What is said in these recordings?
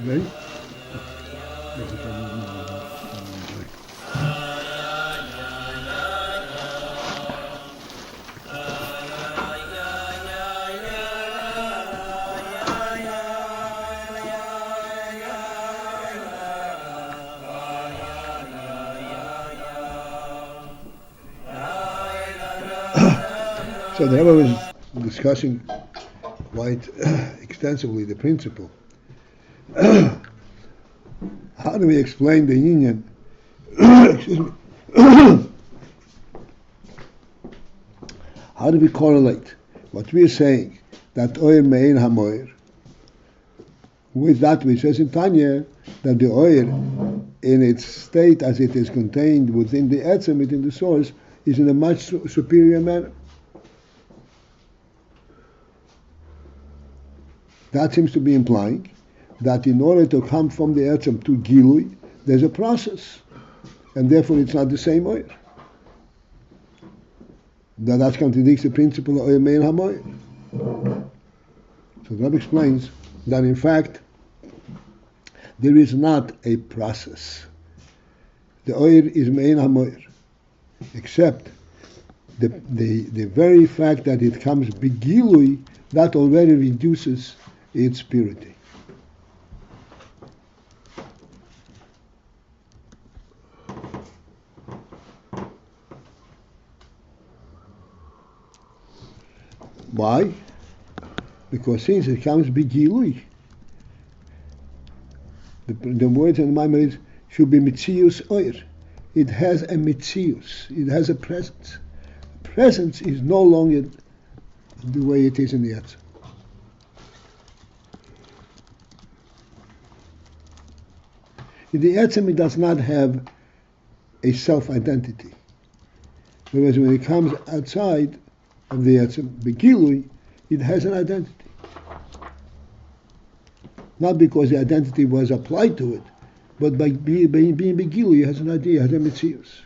Ready? So the Rebbe was discussing quite extensively the principle. How do we explain the union? Excuse me. How do we correlate what we are saying, that oil mein hamoir, with that which says in Tanya, that the oil in its state as it is contained within the etzem, within the source, is in a much superior manner? That seems to be implying that in order to come from the etzem to gilui, there's a process, and therefore it's not the same oil. That contradicts the principle of oil mein hamoir. So that explains that in fact there is not a process. The oil is mein hamoir, except the very fact that it comes begilui, that already reduces its purity. Why? Because since it comes begilui, the words in the Maimonides should be mitzius oir. It has a mitzius. It has a presence. Presence is no longer the way it is in the etzem. In the etzem, it does not have a self-identity. Whereas when it comes outside of the etzem, begilui, it has an identity. Not because the identity was applied to it, but by being begilui, it has an idea, it has a mitzius.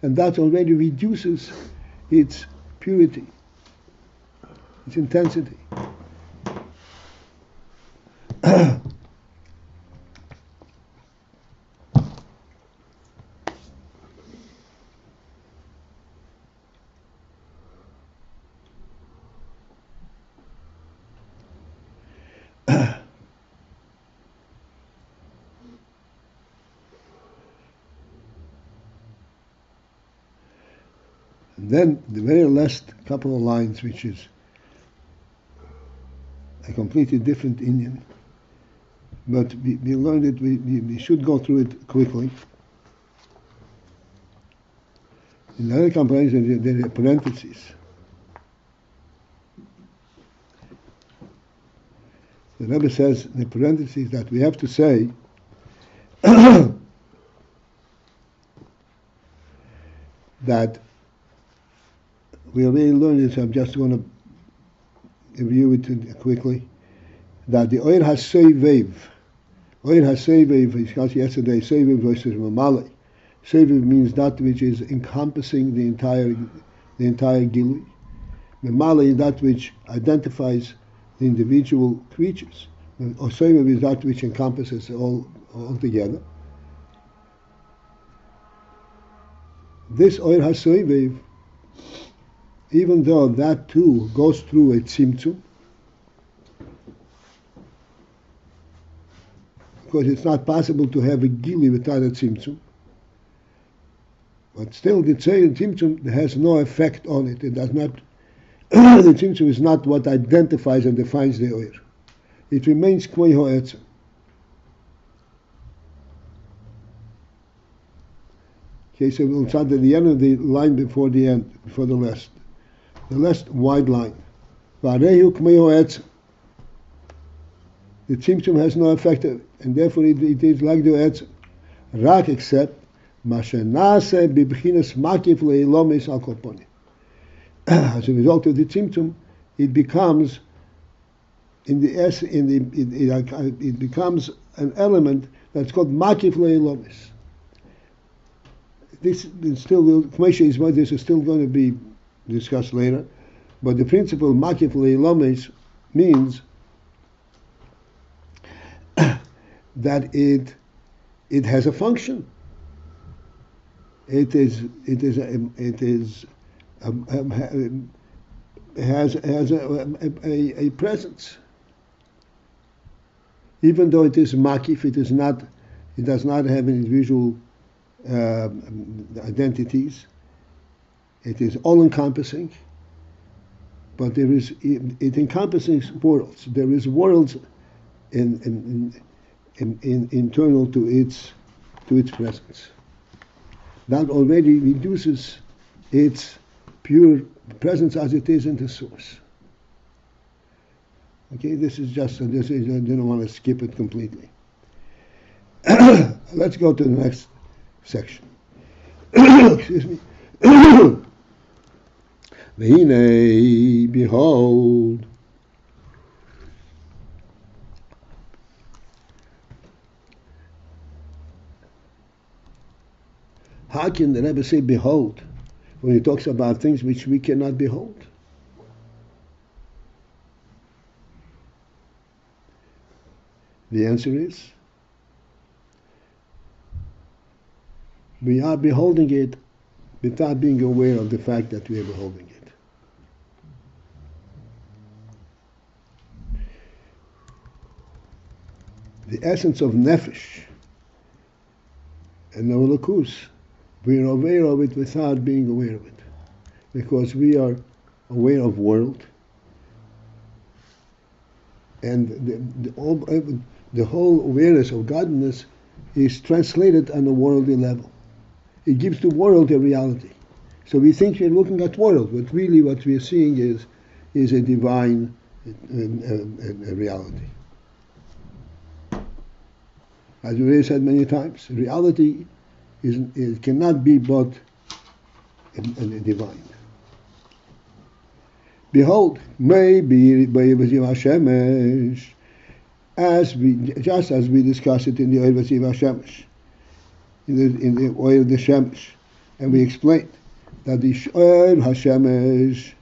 And that already reduces its purity, its intensity. And then the very last couple of lines, which is a completely different Indian, but we learned it, we should go through it quickly. In the other comprehension, there are parentheses. The Rebbe says in the parentheses that we have to say that we already learned this, I'm just going to review it quickly, that the oil has sevev. Oil has sevev, we discussed yesterday, sevev versus mamale. Sevev means that which is encompassing the entire gilui. Mamale is that which identifies the individual creatures. Or sevev is that which encompasses all together. This oil has sevev, even though that too goes through a tzimtzum, because it's not possible to have a gili without a tzimtzum. But still, the tzimtzum has no effect on it. It does not. The tzimtzum is not what identifies and defines the oir. It remains kvei ha'etzem. Okay, so we'll start at the end of the line before the end, before the last wide line. V'arehu k'mei ha'etzem. The tzimtzum has no effect, and therefore it is like the etzem. Rak except mashenase bibchinas makif leilomis al kol ponim. As a result of the tzimtzum, it becomes it becomes an element that's called makif leilomis. This is still this is still going to be discussed later, but the principle makif leilomis means that it has a function. It has a presence. Even though it is makif, it does not have individual identities. It is all-encompassing, but it encompasses worlds. There is worlds internal to its presence. That already reduces its pure presence as it is in the source. Okay, this is I didn't want to skip it completely. Let's go to the next section. Excuse me. V'hinei, behold, how can the Rebbe say behold when he talks about things which we cannot behold? The answer is we are beholding it without being aware of the fact that we are beholding it. The essence of nefesh and Elokus, we are aware of it without being aware of it, because we are aware of world, and the whole awareness of godliness is translated on a worldly level. It gives the world a reality. So we think we're looking at world, but really what we are seeing is a divine a reality. As we have said many times, reality cannot be but divine. Behold, maybe just as we discussed it in the oil Hashemesh, in the oil of the Shemesh, and we explained that the oil Hashemesh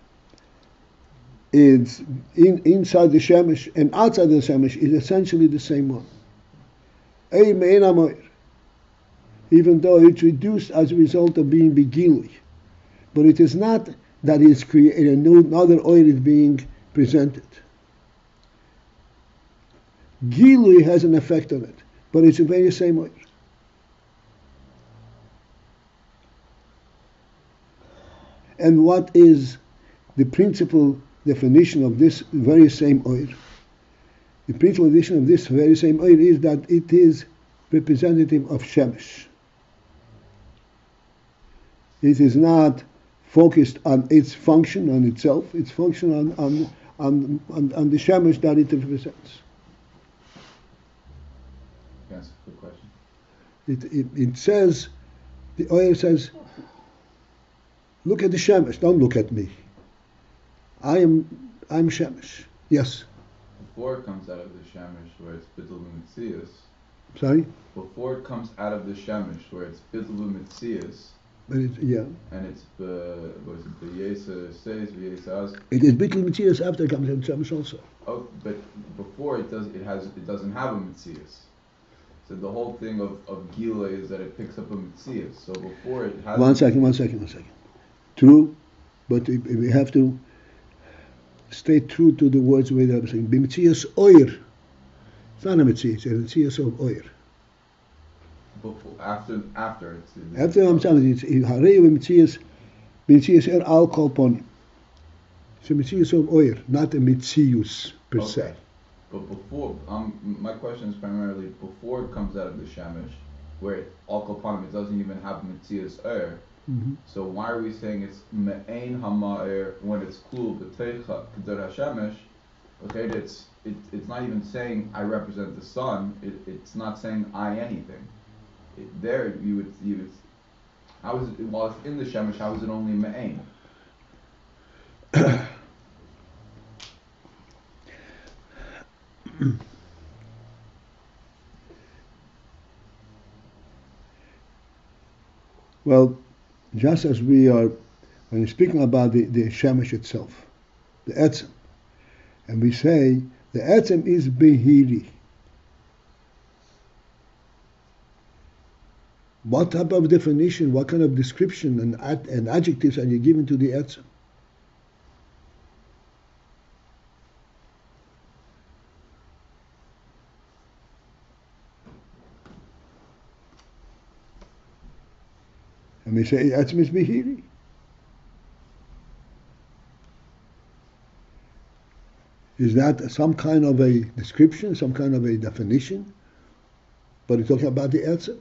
is inside the Shemesh and outside the Shemesh is essentially the same one. Even though it's reduced as a result of being begilui, but it is not that it's created, another oil is being presented. Gilui has an effect on it, but it's the very same oil. And what is the principal definition of this very same oil? The principal definition of this very same oil is that it is representative of Shemesh. It is not focused on its function, on itself. It's function on the Shemesh that it represents. That's a good question. It says, the oil says, look at the Shemesh, don't look at me. I'm Shemesh. Yes. Before it comes out of the Shemesh where it's Bidlu Mitzias. Sorry? Before it comes out of the Shemesh where it's Bidlu Mitzias. But yeah. And it's B'yesa says, B'yesa as. It is Bidlu Mitzias after it comes out of Shemesh also. Oh, but before it doesn't have a Mitzias. So the whole thing of Gila is that it picks up a Mitzias. So before it has. One second. True, but we have to stay true to the words the way that I'm saying. B'mitzias oir. It's not a Mitzias, it's a Mitzias of oir. After it's after I'm telling you, it's Harei B'mitzias al kol ponim. It's a Mitzias of oir, not a Mitzius per se. But before, my question is primarily before it comes out of the Shemesh, where al kol ponim it doesn't even have Mitzias oir. Mm-hmm. So why are we saying it's me'ein hama'er when it's klul b'teicha k'der hashemesh, Okay, it's not even saying I represent the sun. It's not saying I anything. There you would how is it, while it's in the shemesh, how is it only me'ain? Well, just as we are, when we're speaking about the shemesh itself, the etzem, and we say the etzem is behiri. What type of definition, what kind of description and adjectives are you giving to the etzem? And we say etzem is behiri. Is that some kind of a description, some kind of a definition? But we're talking about the etzem.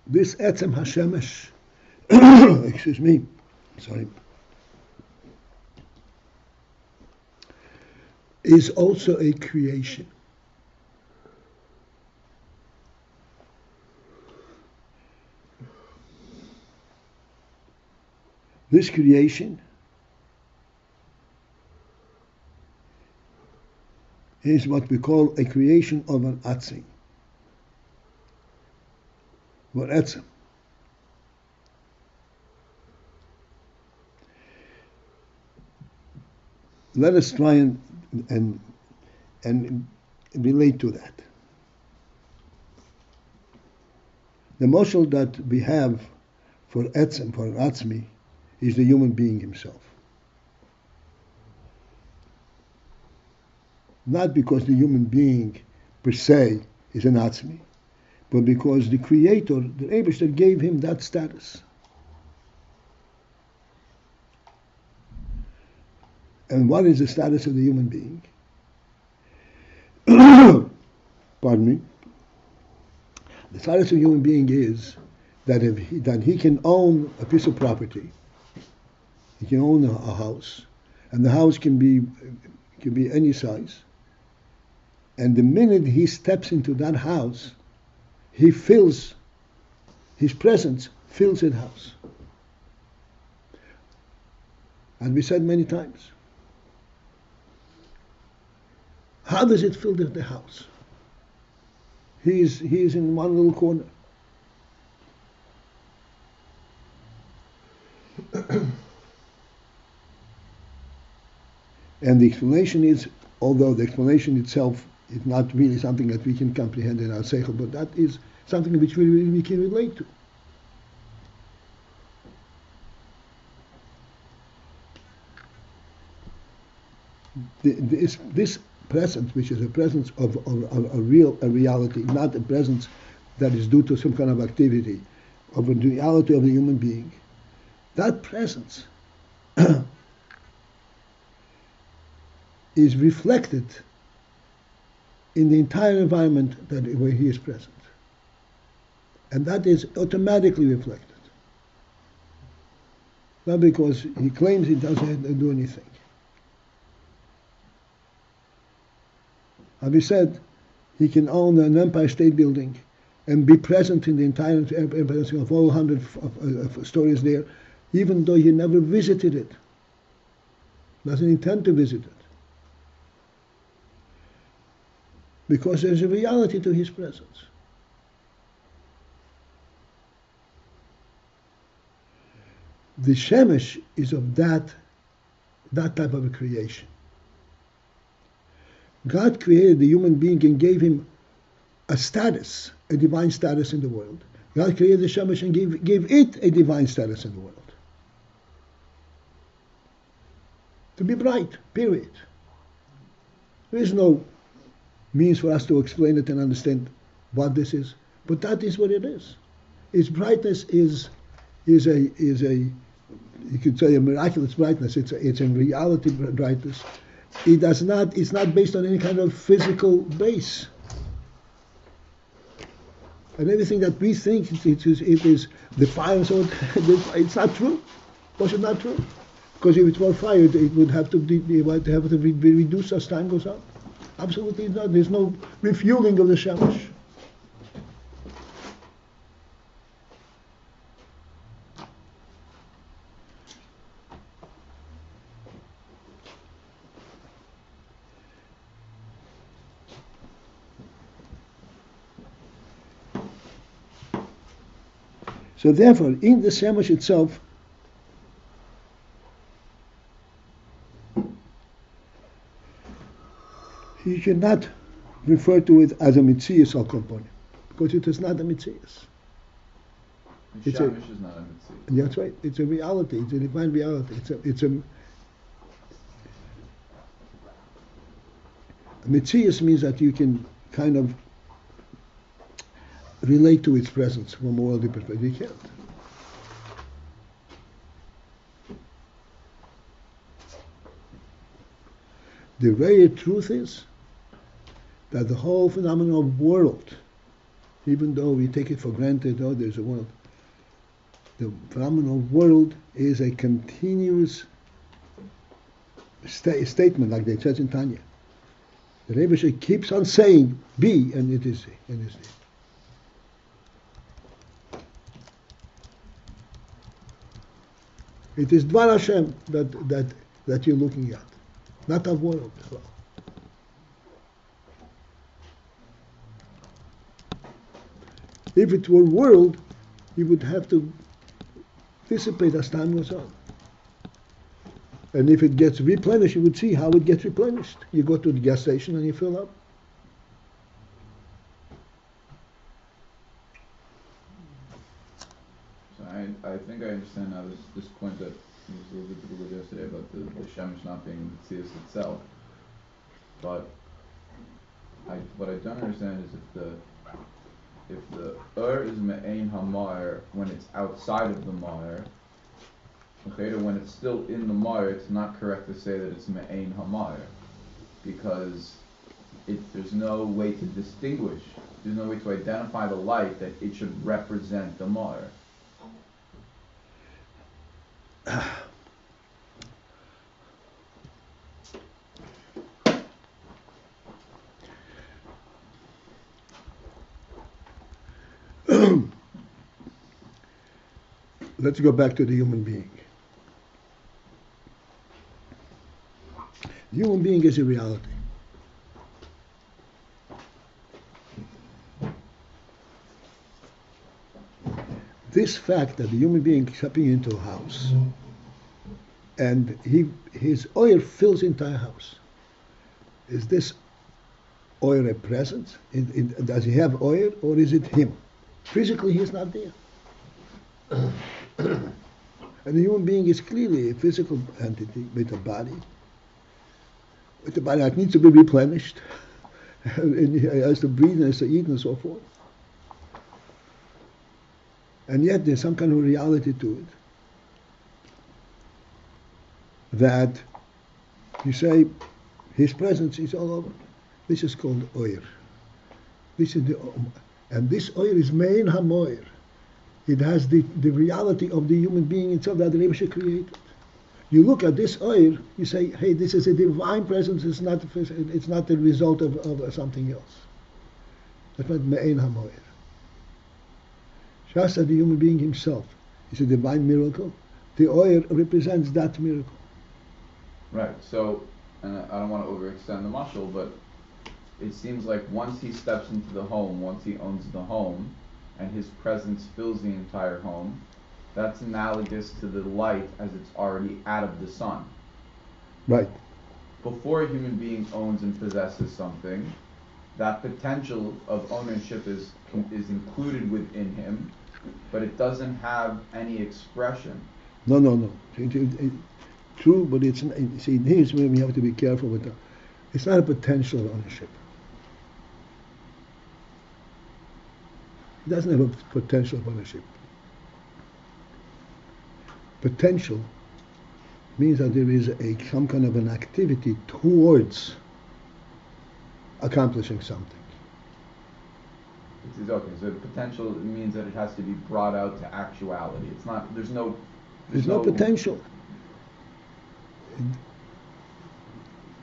This etzem hashemesh, excuse me, sorry, is also a creation. This creation is what we call a creation of an atzim. What etzem? Let us try and relate to that. The moshel that we have for etzem, for an atzmi, is the human being himself. Not because the human being per se is an atzmi, but because the Creator, the Eibishter, gave him that status. And what is the status of the human being? Pardon me. The status of the human being is that that he can own a piece of property, he can own a house, and the house can be any size. And the minute he steps into that house, he fills, his presence fills that house. As we said many times. How does it fill the house? He is in one little corner. And the explanation is, although the explanation itself is not really something that we can comprehend in our seichel, but that is something which we can relate to. This presence, which is a presence of a reality, not a presence that is due to some kind of activity, of a reality of the human being, that presence is reflected in the entire environment where he is present. And that is automatically reflected. Not because he claims he doesn't do anything. As we said, he can own an Empire State Building and be present in the entire of all 100 stories there, even though he never visited it. Doesn't intend to visit it. Because there's a reality to his presence. The Shemesh is of that type of a creation. God created the human being and gave him a status, a divine status in the world. God created the Shemesh and gave it a divine status in the world. To be bright, period. There is no means for us to explain it and understand what this is, But that is what it is. Its brightness is a you could say a miraculous brightness. It's a reality brightness. It's not based on any kind of physical base. And everything that we think it is the fire and so on, it's not true. Was it not true? Because if it were fire, it would have to be reduced as time goes on. Absolutely not. There's no refueling of the shemesh. So therefore, in the shemesh itself, you cannot refer to it as a mitzias al component, because it is not a mitzias. The shemesh is not a mitzias. That's right. It's a reality. It's a divine reality. Mitzias means that you can kind of relate to its presence from a worldly perspective. You can't. The very truth is that the whole phenomenon of world, even though we take it for granted, oh, there's a world, the phenomenon of world is a continuous statement, like it says in Tanya. The Rebbe keeps on saying, be, and it is, and it is. It is Dvar Hashem that you're looking at, not a world. If it were world, you would have to dissipate as time goes on. And if it gets replenished, you would see how it gets replenished. You go to the gas station and you fill up. I think I understand now this point that was a little bit difficult yesterday about the shemesh not being the tzias itself. But what I don't understand is if the is me'ein hamar when it's outside of the mar, when it's still in the mar, it's not correct to say that it's me'ein hamar, because there's no way to distinguish, there's no way to identify the light that it should represent the mar. Let's go back to the human being. The human being is a reality. This fact that the human being is stepping into a house and his oil fills the entire house. Is this oil a presence? Does he have oil, or is it him? Physically, he's not there. And the human being is clearly a physical entity with a body that needs to be replenished, and he has to breathe and has to eat and so forth. And yet there's some kind of reality to it that you say his presence is all over. This is called oir. This is and this oir is mein hamoir. It has the reality of the human being itself that the Rebbe created. You look at this oil, you say, hey, this is a divine presence. It's not the result of something else. That's not mein hamoir. Just as the human being himself is a divine miracle, the oil represents that miracle. Right. So, and I don't want to overextend the mashal, but it seems like once he steps into the home, once he owns the home, and his presence fills the entire home, that's analogous to the light as it's already out of the sun. Right. Before a human being owns and possesses something, that potential of ownership is included within him, but it doesn't have any expression. No. True, but it's see. Here's where we have to be careful with that. It's not a potential ownership. He doesn't have a potential of ownership. Potential means that there is some kind of an activity towards accomplishing something. Okay, so potential means that it has to be brought out to actuality. It's not, there's no potential.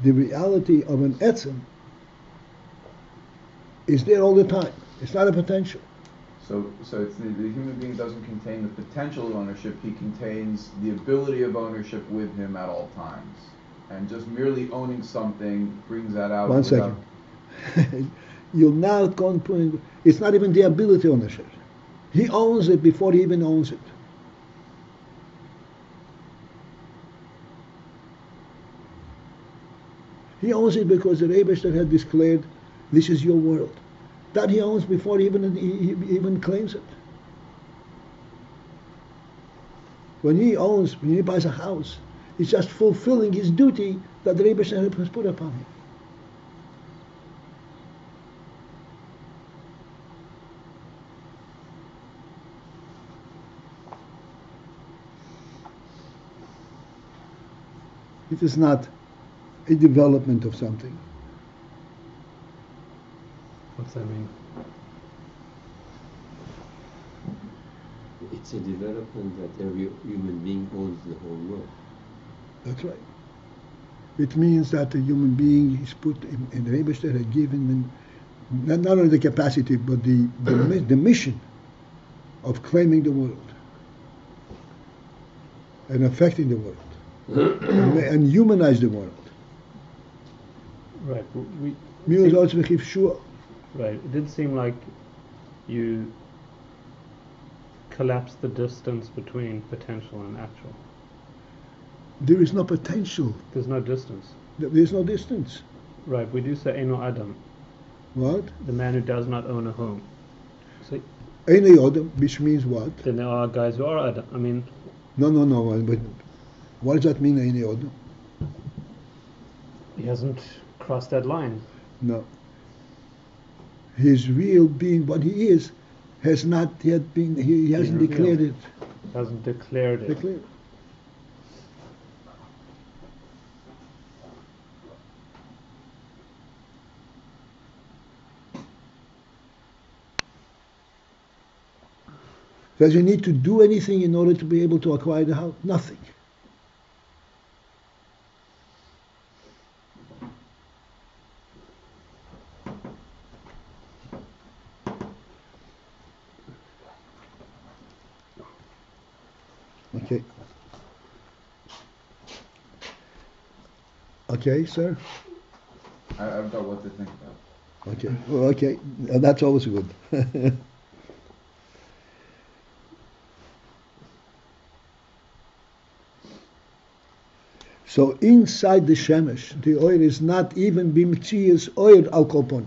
The reality of an etzem is there all the time. It's not a potential. So it's the human being doesn't contain the potential of ownership, he contains the ability of ownership with him at all times. And just merely owning something brings that out. One second. You'll now go to, it's not even the ability of ownership. He owns it before he even owns it. He owns it because the Rebbe had declared, this is your world. That he owns before he even claims it. When he buys a house, he's just fulfilling his duty that the Rebbe has put upon him. It is not a development of something. What's that mean? It's a development that every human being owns the whole world. That's right. It means that a human being is put in the Rebbe had given him not only the capacity but the mission of claiming the world and affecting the world and humanize the world. Right. Right. It did seem like you collapsed the distance between potential and actual. There is no potential. There's no distance. There's no distance. Right. We do say Eino Adam. What? The man who does not own a home. So, Eino Adam, which means what? Then there are guys who are Adam. I mean. No. But what does that mean, Eino Adam? He hasn't crossed that line. No. His real being, what he is, has not yet been. He hasn't declared it. Hasn't declared it. Does he need to do anything in order to be able to acquire the house? Nothing. Okay. Okay, sir? I don't know what to think about. Okay. Well, okay. That's always good. So inside the Shemesh, the oil is not even bimtzias oil al kolponi.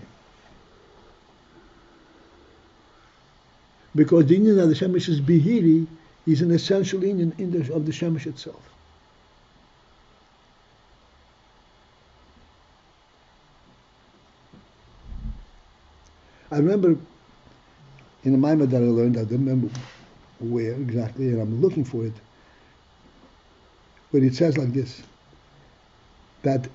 Because the union of the Shemesh is bihiri, is an essential union of the Shemesh itself. I remember in the Maimah that I learned, I don't remember where exactly, and I'm looking for it, but it says like this, that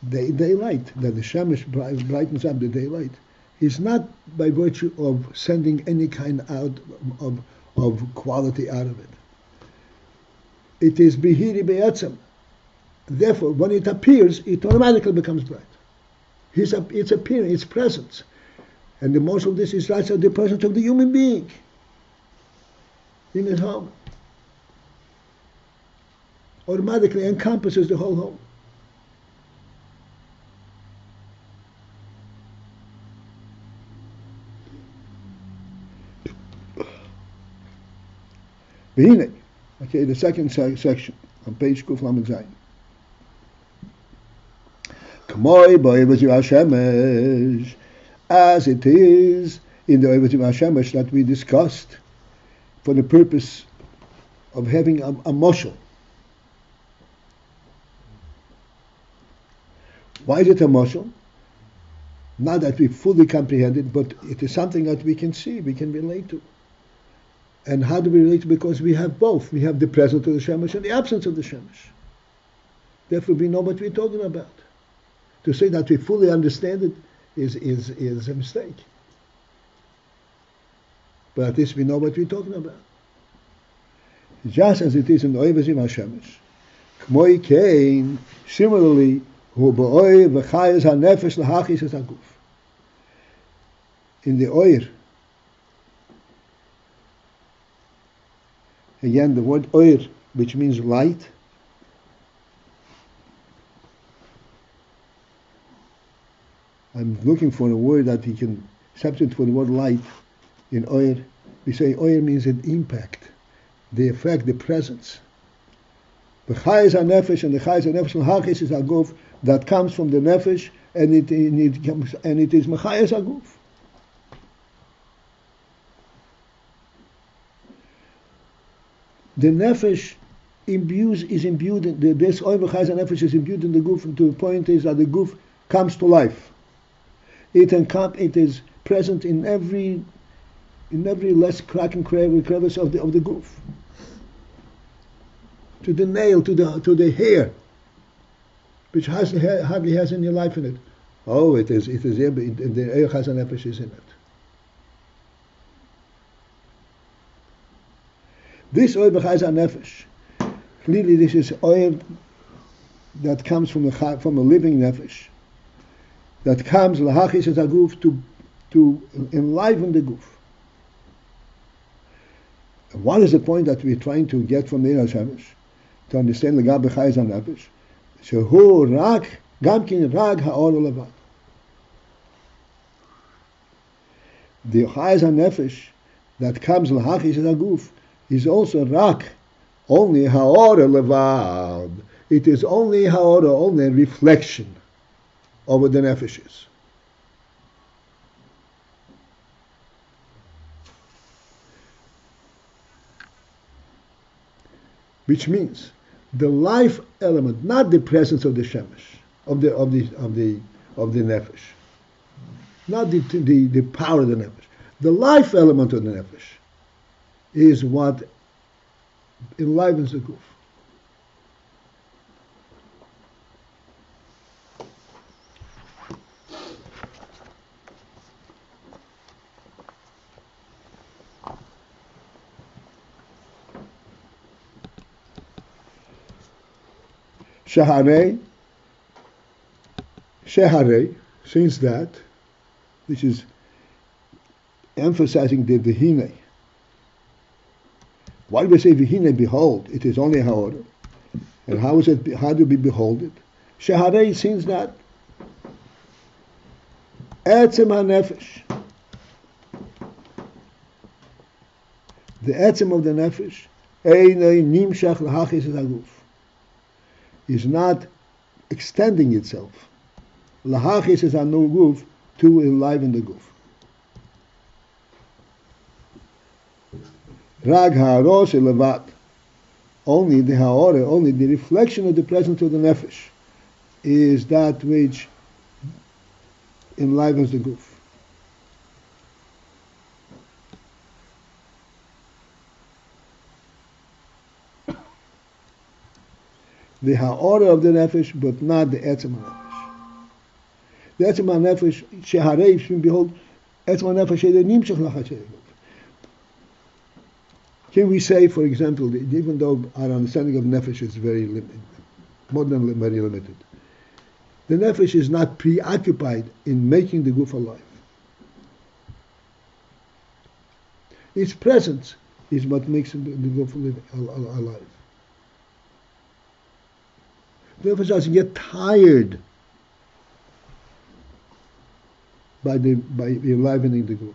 the daylight, that the Shemesh brightens up the daylight, is not by virtue of sending any kind out of quality out of it. It is bihiri be'etzem. Therefore, when it appears, it automatically becomes bright. Its appearance, its presence. And the most of this is right at the presence of the human being in his home. Automatically encompasses the whole home. Okay, the second section on page Kuf Lamed Zayin. As it is in the Oivot Hashemesh that we discussed for the purpose of having a moshel. Why is it a moshel? Not that we fully comprehend it, but it is something that we can see, we can relate to. And how do we relate? Because we have both. We have the presence of the Shemesh and the absence of the Shemesh. Therefore, we know what we're talking about. To say that we fully understand it is a mistake. But at least we know what we're talking about. Just as it is in the Oivazim HaShemesh. K'moi kein, similarly, hu b'oir v'chayes ha'nefesh l'hachis es ha'guf. In the oir, again, the word oir, which means light, I'm looking for a word that we can substitute for the word light in oir. We say oir means an impact, the effect, the presence. The chayes ha-nefesh and the chayes ha-nefesh l'hachis is ha'guf, that comes from the nefesh, and it is mechayes ha'guf. The nefesh is imbued in this oil v'chayes ha-nefesh is imbued in the guf, and to the point is that the guf comes to life. It is present in every less crack and crevice of the guf. To the nail, to the hair, which hardly has any life in it. Oh, it is there, but the oil chayes ha-nefesh is in it. This oil v'chayes ha-nefesh, clearly this is oil that comes from a living nefesh, that comes l'hachis es ha'guf to enliven the guf. What is the point that we're trying to get from the Shemesh? To understand l'gab b'chayes ha-nefesh, shehu rak gamkin rag ha'or levad. The chayes ha-nefesh that comes l'hachis es ha'guf is also rak, only ha'or levad. It is only ha'or, only a reflection over the nefeshes. Which means the life element, not the presence of the shemesh, of the nefesh, not the power of the nefesh. The life element of the nefesh is what enlivens the guf. Sheharei, since that, which is emphasizing the vihine. Why do we say vihine, behold? It is only haor. And how is it? How do we behold it? Sheharei, since that, etzem ha-nefesh, the etzem of the nefesh, einay nimshach l'hachis es haguf, is not extending itself. L'hachis es haguf, to enliven the guf. Rag ha'aros elevat, only the ha'ore, only the reflection of the presence of the nefesh is that which enlivens the guf. The ha'ore of the nefesh, but not the etzem nefesh. The etzem nefesh, sheharei, behold, etzem nefesh nimshach l'chashem. Can we say, for example, even though our understanding of nefesh is very limited, more than very limited, the nefesh is not preoccupied in making the guf alive. Its presence is what makes the guf alive. The nefesh doesn't get tired by enlivening the guf.